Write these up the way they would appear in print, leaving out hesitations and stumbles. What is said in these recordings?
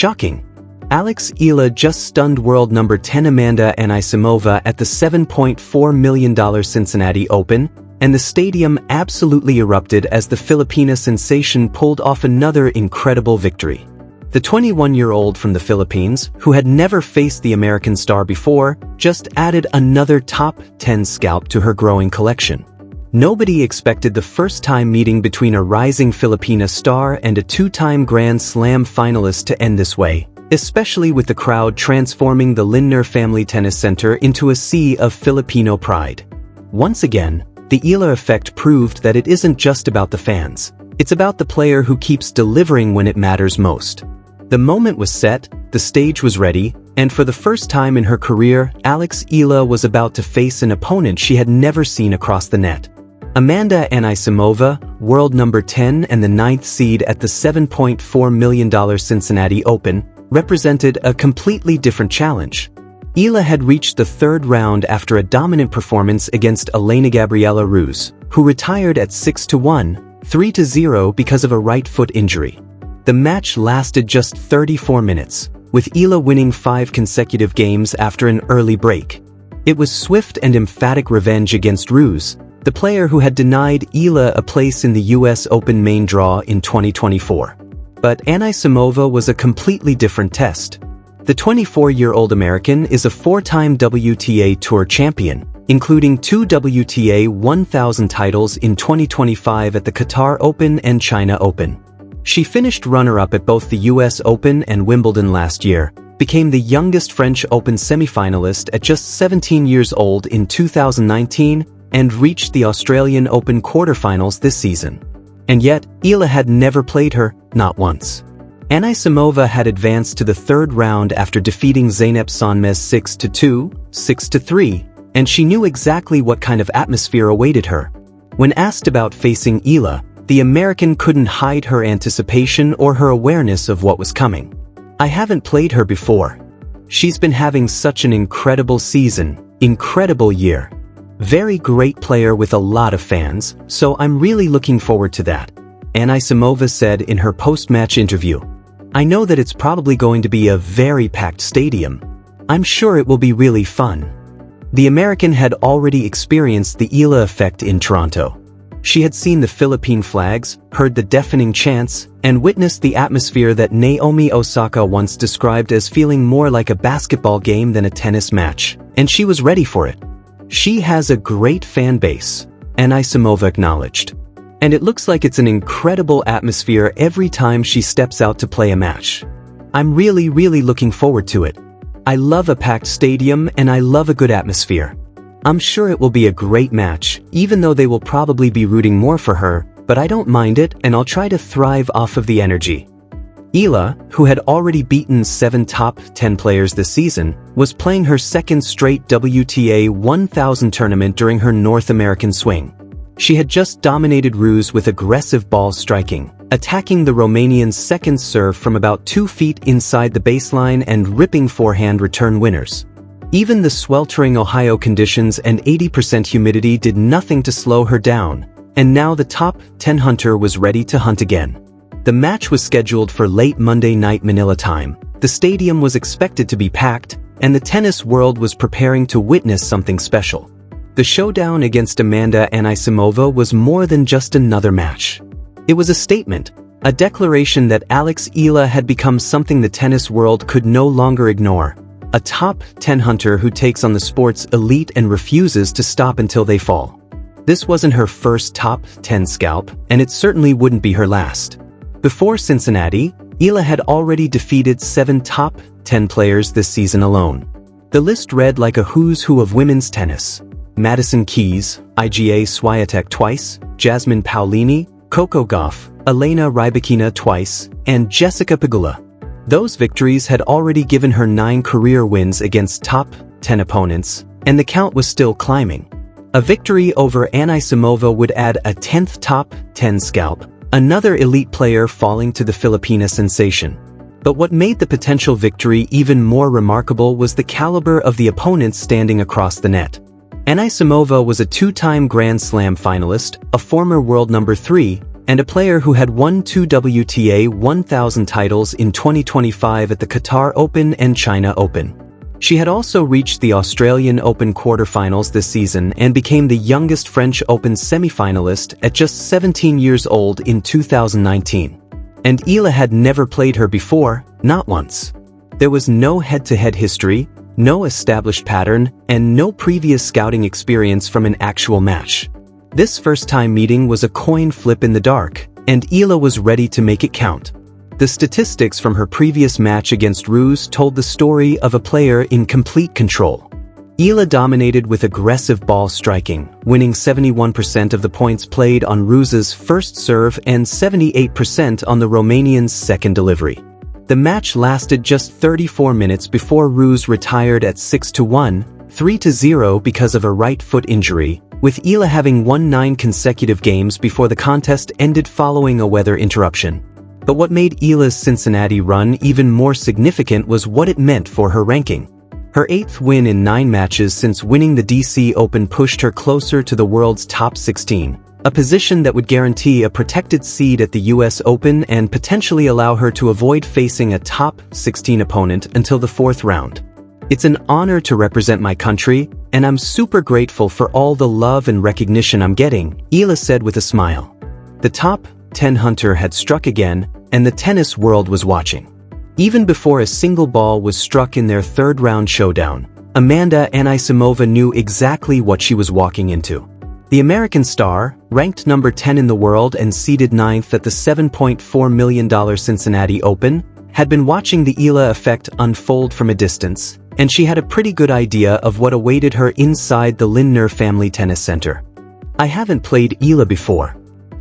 Shocking. Alex Eala just stunned world number 10 Amanda Anisimova at the $7.4 million Cincinnati Open, and the stadium absolutely erupted as the Filipina sensation pulled off another incredible victory. The 21-year-old from the Philippines, who had never faced the American star before, just added another top 10 scalp to her growing collection. Nobody expected the first-time meeting between a rising Filipina star and a two-time Grand Slam finalist to end this way, especially with the crowd transforming the Lindner Family Tennis Center into a sea of Filipino pride. Once again, the Eala effect proved that it isn't just about the fans. It's about the player who keeps delivering when it matters most. The moment was set, the stage was ready, and for the first time in her career, Alex Eala was about to face an opponent she had never seen across the net. Amanda Anisimova, world number 10 and the 9th seed at the $7.4 million Cincinnati Open, represented a completely different challenge. Eala had reached the third round after a dominant performance against Elena Gabriela Ruse, who retired at 6-1, 3-0 because of a right foot injury. The match lasted just 34 minutes, with Eala winning 5 consecutive games after an early break. It was swift and emphatic revenge against Ruse, the player who had denied Eala a place in the US Open main draw in 2024. But Anisimova was a completely different test. The 24-year-old American is a 4-time WTA Tour champion, including 2 WTA 1000 titles in 2025 at the Qatar Open and China Open. She finished runner-up at both the US Open and Wimbledon last year, became the youngest French Open semifinalist at just 17 years old in 2019, and reached the Australian Open quarterfinals this season. And yet, Eala had never played her, not once. Anisimova had advanced to the third round after defeating Zeynep Sönmez 6-2, 6-3, and she knew exactly what kind of atmosphere awaited her. When asked about facing Eala, the American couldn't hide her anticipation or her awareness of what was coming. "I haven't played her before. She's been having such an incredible season, incredible year. Very great player with a lot of fans, so I'm really looking forward to that," Anisimova said in her post-match interview. "I know that it's probably going to be a very packed stadium. I'm sure it will be really fun." The American had already experienced the Eala effect in Toronto. She had seen the Philippine flags, heard the deafening chants, and witnessed the atmosphere that Naomi Osaka once described as feeling more like a basketball game than a tennis match, and she was ready for it. "She has a great fan base," Anisimova acknowledged. "And it looks like it's an incredible atmosphere every time she steps out to play a match. I'm really looking forward to it. I love a packed stadium and I love a good atmosphere. I'm sure it will be a great match, even though they will probably be rooting more for her, but I don't mind it and I'll try to thrive off of the energy." Eala, who had already beaten 7 top 10 players this season, was playing her second straight WTA 1000 tournament during her North American swing. She had just dominated Ruse with aggressive ball striking, attacking the Romanian's second serve from about 2 feet inside the baseline and ripping forehand return winners. Even the sweltering Ohio conditions and 80% humidity did nothing to slow her down, and now the top 10 hunter was ready to hunt again. The match was scheduled for late Monday night Manila time. The stadium was expected to be packed, and the tennis world was preparing to witness something special. The showdown against Amanda Anisimova was more than just another match. It was a statement, a declaration that Alex Eala had become something the tennis world could no longer ignore. A top 10 hunter who takes on the sport's elite and refuses to stop until they fall. This wasn't her first top 10 scalp, and it certainly wouldn't be her last. Before Cincinnati, Eala had already defeated 7 top 10 players this season alone. The list read like a who's who of women's tennis. Madison Keys, Iga Swiatek twice, Jasmine Paolini, Coco Gauff, Elena Rybakina twice, and Jessica Pegula. Those victories had already given her 9 career wins against top 10 opponents, and the count was still climbing. A victory over Anisimova would add a 10th top 10 scalp, another elite player falling to the Filipina sensation. But what made the potential victory even more remarkable was the caliber of the opponents standing across the net. Anisimova was a 2-time Grand Slam finalist, a former world number 3, and a player who had won 2 WTA 1000 titles in 2025 at the Qatar Open and China Open. She had also reached the Australian Open quarterfinals this season and became the youngest French Open semi-finalist at just 17 years old in 2019. And Eala had never played her before, not once. There was no head-to-head history, no established pattern, and no previous scouting experience from an actual match. This first-time meeting was a coin flip in the dark, and Eala was ready to make it count. The statistics from her previous match against Ruse told the story of a player in complete control. Eala dominated with aggressive ball striking, winning 71% of the points played on Ruse's first serve and 78% on the Romanian's second delivery. The match lasted just 34 minutes before Ruse retired at 6-1, 3-0 because of a right foot injury, with Eala having won 9 consecutive games before the contest ended following a weather interruption. But what made Eala's Cincinnati run even more significant was what it meant for her ranking. Her 8th win in 9 matches since winning the DC Open pushed her closer to the world's top 16, a position that would guarantee a protected seed at the US Open and potentially allow her to avoid facing a top 16 opponent until the 4th round. It's an honor to represent my country, and I'm super grateful for all the love and recognition I'm getting, Eala said with a smile. The top 10 hunter had struck again, and the tennis world was watching. Even before a single ball was struck in their 3rd round showdown, Amanda Anisimova knew exactly what she was walking into. The American star, ranked number 10 in the world and seeded 9th at the $7.4 million Cincinnati Open, had been watching the Eala effect unfold from a distance, and she had a pretty good idea of what awaited her inside the Lindner Family Tennis Center. I haven't played Eala before.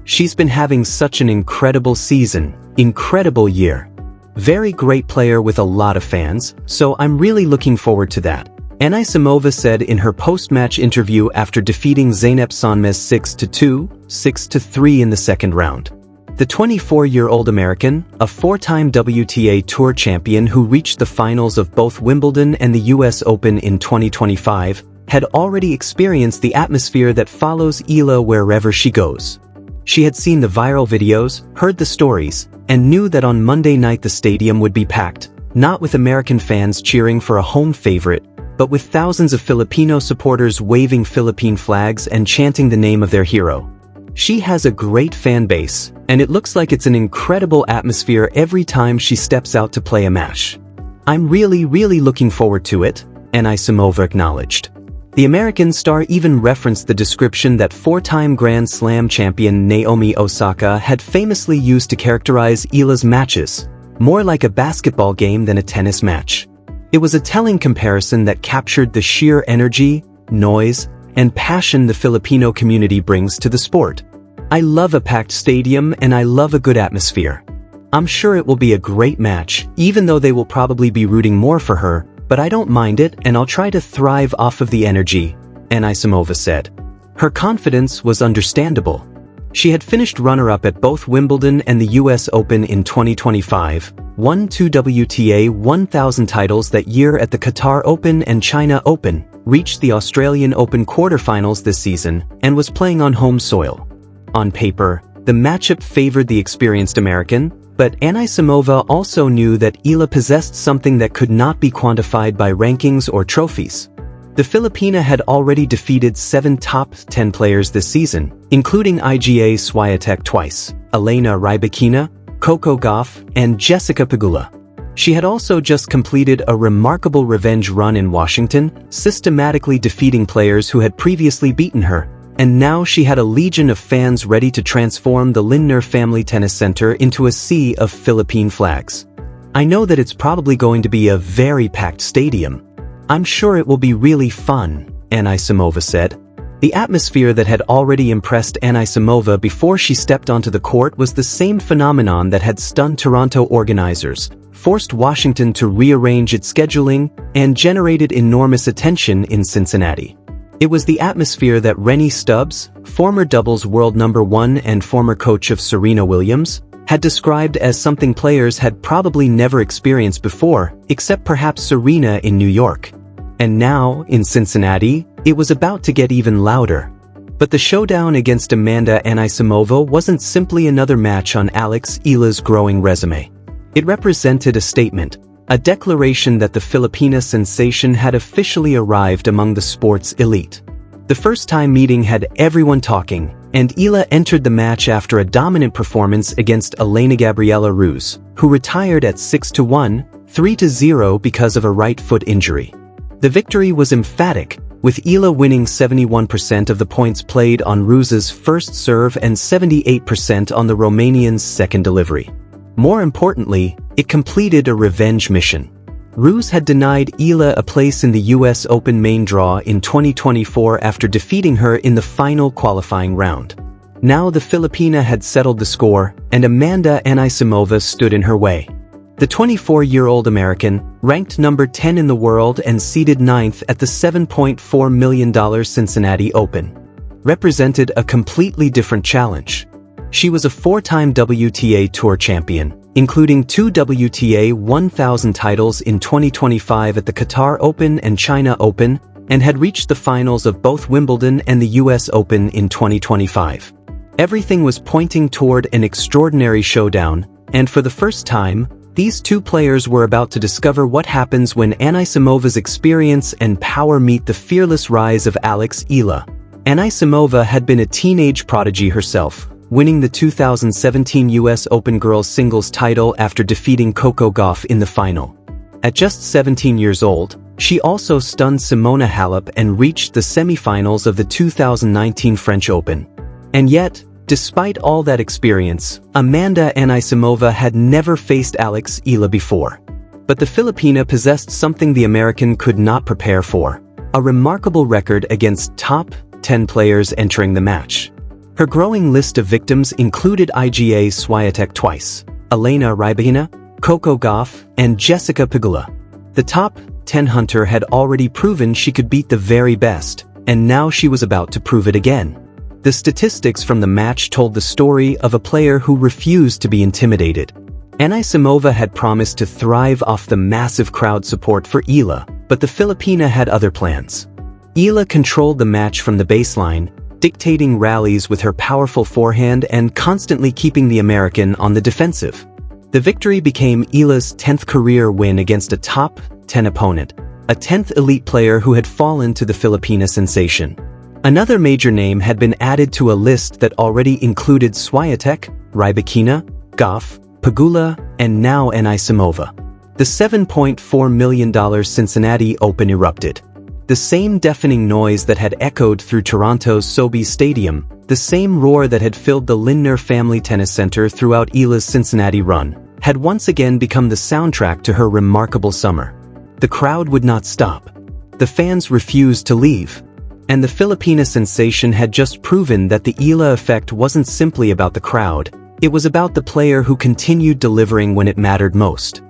She's been having such an incredible season, incredible year. Very great player with a lot of fans, so I'm really looking forward to that, Anisimova said in her post-match interview after defeating Zeynep Sönmez 6-2, 6-3 in the 2nd round. The 24-year-old American, a 4-time WTA Tour champion who reached the finals of both Wimbledon and the US Open in 2025, had already experienced the atmosphere that follows Eala wherever she goes. She had seen the viral videos, heard the stories, and knew that on Monday night the stadium would be packed, not with American fans cheering for a home favorite, but with thousands of Filipino supporters waving Philippine flags and chanting the name of their hero. She has a great fan base, and it looks like it's an incredible atmosphere every time she steps out to play a match. I'm really looking forward to it, Anisimova acknowledged. The American star even referenced the description that 4-time Grand Slam champion Naomi Osaka had famously used to characterize Eala's matches, more like a basketball game than a tennis match. It was a telling comparison that captured the sheer energy, noise, and passion the Filipino community brings to the sport. I love a packed stadium and I love a good atmosphere. I'm sure it will be a great match, even though they will probably be rooting more for her, but I don't mind it and I'll try to thrive off of the energy, Anisimova said. Her confidence was understandable. She had finished runner-up at both Wimbledon and the US Open in 2025, won 2 WTA 1000 titles that year at the Qatar Open and China Open, reached the Australian Open quarterfinals this season, and was playing on home soil. On paper, the matchup favored the experienced American, but Anisimova also knew that Eala possessed something that could not be quantified by rankings or trophies. The Filipina had already defeated 7 top 10 players this season, including Iga Swiatek twice, Elena Rybakina, Coco Gauff, and Jessica Pegula. She had also just completed a remarkable revenge run in Washington, systematically defeating players who had previously beaten her, and now she had a legion of fans ready to transform the Lindner Family Tennis Center into a sea of Philippine flags. I know that it's probably going to be a very packed stadium. I'm sure it will be really fun, Anisimova said. The atmosphere that had already impressed Anisimova before she stepped onto the court was the same phenomenon that had stunned Toronto organizers, forced Washington to rearrange its scheduling, and generated enormous attention in Cincinnati. It was the atmosphere that Rennie Stubbs, former doubles world number 1 and former coach of Serena Williams, had described as something players had probably never experienced before, except perhaps Serena in New York. And now, in Cincinnati, it was about to get even louder. But the showdown against Amanda Anisimova wasn't simply another match on Alex Eala's growing resume. It represented a statement, a declaration that the Filipina sensation had officially arrived among the sport's elite. The first-time meeting had everyone talking, and Eala entered the match after a dominant performance against Elena Gabriela Ruse, who retired at 6-1, 3-0 because of a right foot injury. The victory was emphatic, with Eala winning 71% of the points played on Ruse's first serve and 78% on the Romanian's second delivery. More importantly, it completed a revenge mission. Ruse had denied Eala a place in the US Open main draw in 2024 after defeating her in the final qualifying round. Now the Filipina had settled the score, and Amanda Anisimova stood in her way. The 24-year-old American, ranked number 10 in the world and seeded 9th at the $7.4 million Cincinnati Open, represented a completely different challenge. She was a four-time WTA Tour champion, including 2 WTA 1000 titles in 2025 at the Qatar Open and China Open, and had reached the finals of both Wimbledon and the US Open in 2025. Everything was pointing toward an extraordinary showdown, and for the first time, these two players were about to discover what happens when Anisimova's experience and power meet the fearless rise of Alex Eala. Anisimova had been a teenage prodigy herself, winning the 2017 US Open girls singles title after defeating Coco Gauff in the final. At just 17 years old, she also stunned Simona Halep and reached the semifinals of the 2019 French Open. And yet, despite all that experience, Amanda Anisimova had never faced Alex Eala before. But the Filipina possessed something the American could not prepare for: a remarkable record against top 10 players entering the match. Her growing list of victims included Iga Swiatek twice, Elena Rybakina, Coco Gauff, and Jessica Pegula. The top 10 hunter had already proven she could beat the very best, and now she was about to prove it again. The statistics from the match told the story of a player who refused to be intimidated. Anisimova had promised to thrive off the massive crowd support for Eala, but the Filipina had other plans. Eala controlled the match from the baseline, dictating rallies with her powerful forehand and constantly keeping the American on the defensive. The victory became Eala's 10th career win against a top 10 opponent, a 10th elite player who had fallen to the Filipina sensation. Another major name had been added to a list that already included Swiatek, Rybakina, Gauff, Pegula, and now Anisimova. The $7.4 million Cincinnati Open erupted. The same deafening noise that had echoed through Toronto's Sobeys Stadium, the same roar that had filled the Lindner Family Tennis Center throughout Eala's Cincinnati run, had once again become the soundtrack to her remarkable summer. The crowd would not stop. The fans refused to leave. And the Filipina sensation had just proven that the Eala effect wasn't simply about the crowd, it was about the player who continued delivering when it mattered most.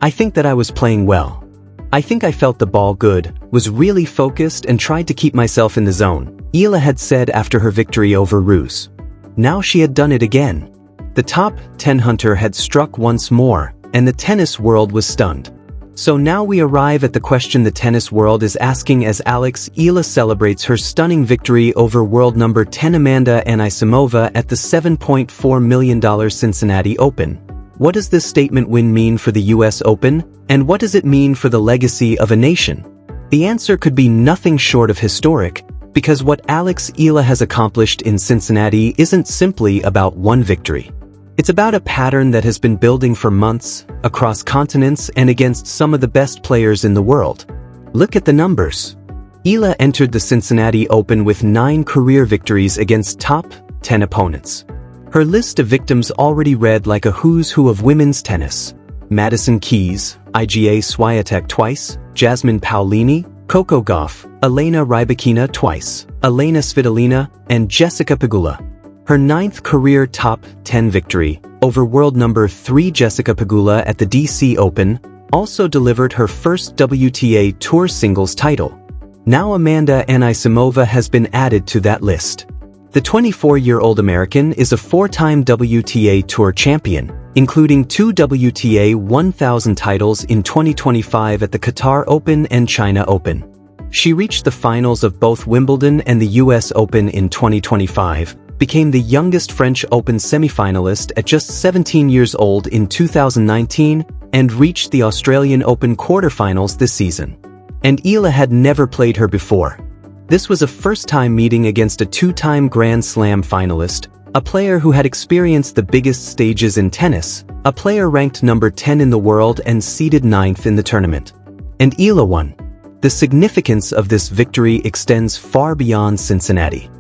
I think that I was playing well. I think I felt the ball good, was really focused and tried to keep myself in the zone, Eala had said after her victory over Ruse. Now she had done it again. The top 10 hunter had struck once more, and the tennis world was stunned. So now we arrive at the question the tennis world is asking as Alex Eala celebrates her stunning victory over world number 10 Amanda Anisimova at the $7.4 million Cincinnati Open. What does this statement win mean for the US Open, and what does it mean for the legacy of a nation? The answer could be nothing short of historic, because what Alex Eala has accomplished in Cincinnati isn't simply about one victory. It's about a pattern that has been building for months, across continents and against some of the best players in the world. Look at the numbers. Eala entered the Cincinnati Open with 9 career victories against top 10 opponents. Her list of victims already read like a who's who of women's tennis: Madison Keys, Iga Swiatek twice, Jasmine Paolini, Coco Gauff, Elena Rybakina twice, Elena Svitolina, and Jessica Pegula. Her 9th career top 10 victory, over world number 3 Jessica Pegula at the DC Open, also delivered her first WTA Tour singles title. Now Amanda Anisimova has been added to that list. The 24-year-old American is a 4-time WTA Tour champion, including 2 WTA 1000 titles in 2025 at the Qatar Open and China Open. She reached the finals of both Wimbledon and the US Open in 2025, became the youngest French Open semifinalist at just 17 years old in 2019, and reached the Australian Open quarterfinals this season. And Eala had never played her before. This was a first-time meeting against a two-time Grand Slam finalist, a player who had experienced the biggest stages in tennis, a player ranked number 10 in the world and seeded 9th in the tournament. And Eala won. The significance of this victory extends far beyond Cincinnati.